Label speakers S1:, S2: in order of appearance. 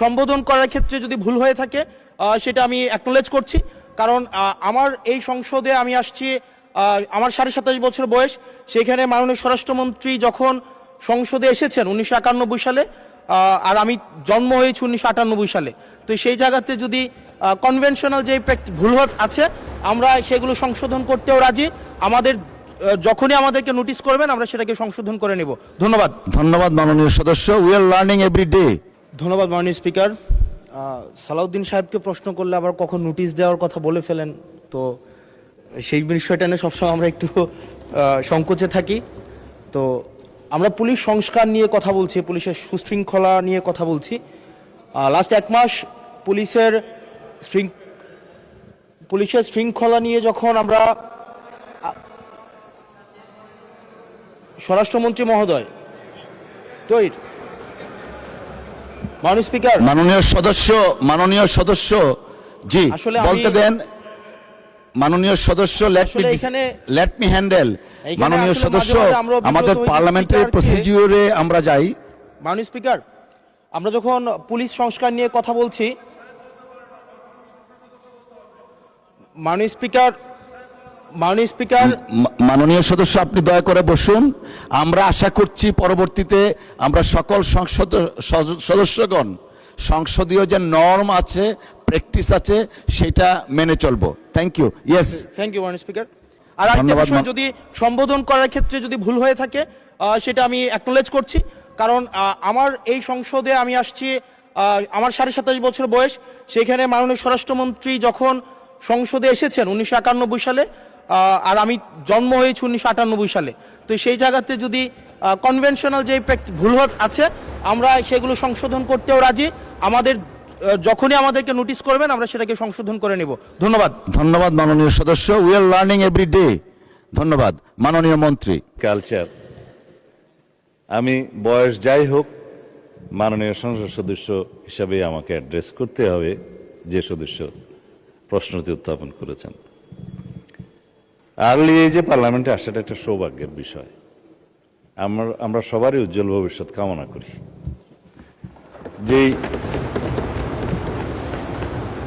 S1: সম্বোধন করার ক্ষেত্রে যদি ভুল হয়ে থাকে সেটা আমি অ্যাকনোলেজ করছি, কারণ আমার এই সংসদে আমি আসছি, আমার 27.5 বছর বয়স। সেখানে মাননীয় স্বরাষ্ট্রমন্ত্রী যখন সংসদে এসেছেন 1991 সালে, আর আমি জন্ম হয়েছি 1998 সালে। তো সেই জায়গাতে যদি কনভেনশনাল যে ভুল আছে আমরা সেগুলো সংশোধন করতেও রাজি। আমাদের যখনই আমাদেরকে নোটিশ করবেন আমরা সেটাকে সংশোধন করে নেব। ধন্যবাদ।
S2: ধন্যবাদ মাননীয় সদস্য। We are learning every day.
S1: ধন্যবাদ মাননীয় স্পিকার। সালাউদ্দিন সাহেবকে প্রশ্ন করলে আবার কখন নোটিশ দেওয়ার কথা বলে ফেলেন, তো সেই বিষয়টা নিয়ে সবসময় আমরা একটু সংকোচে থাকি। তো আমরা পুলিশ সংস্কার নিয়ে কথা বলছি, পুলিশের সুশৃঙ্খলা নিয়ে কথা বলছি। লাস্ট 1 মাস পুলিশের শৃঙ্খলা নিয়ে যখন আমরা স্বরাষ্ট্রমন্ত্রী মহোদয়
S2: মাননীয় সদস্য জি বলতে দেন। মাননীয় সদস্য লেট মি হ্যান্ডেল। মাননীয় সদস্য, আমাদের পার্লামেন্টারি প্রসিডিউরে আমরা যাই।
S1: মাননীয় স্পিকার, আমরা যখন পুলিশ সংস্কার নিয়ে কথা বলছি,
S2: মাননীয় সদস্য আপনি দয়া করে বসুন। আমরা আশা করছি পরবর্তীতে আমরা সকল সদস্যগণ সংসদীয় যে নর্ম আছে, প্র্যাকটিস আছে, সেটা মেনে চলবো। Thank you. Yes,
S1: thank you মাননীয় স্পিকার। আর একটা বিষয়, যদি সম্বোধন করার ক্ষেত্রে যদি ভুল হয়ে থাকে সেটা আমি অ্যাকনোলেজ করছি, কারণ আমার এই সংসদে আমি আসছি, আমার 27.5 বছর বয়স। সেখানে মাননীয় স্বরাষ্ট্রমন্ত্রী যখন সংসদে এসেছেন 1991 সালে, আর আমি জন্ম হয়েছি 1998 সালে। তো সেই জায়গাতে যদি কনভেনশনাল যে ভুল আছে আমরা সেগুলো সংশোধন করতেও রাজি। আমাদের যখনই আমাদেরকে নোটিশ করবেন আমরা সেটাকে সংশোধন করে নেব। ধন্যবাদ।
S2: ধন্যবাদ মাননীয় সদস্য। We are learning every day. ধন্যবাদ মাননীয় মন্ত্রী।
S3: কালচার, আমি বয়স যাই হোক মাননীয় সংসদ সদস্য হিসাবে আমাকে অ্যাড্রেস করতে হবে যে সদস্য প্রশ্নটি উত্থাপন করেছেন। আর্লি এজে পার্লামেন্টে আসাটা একটা সৌভাগ্যের বিষয়। আমরা সবারই উজ্জ্বল ভবিষ্যৎ কামনা করি। যেই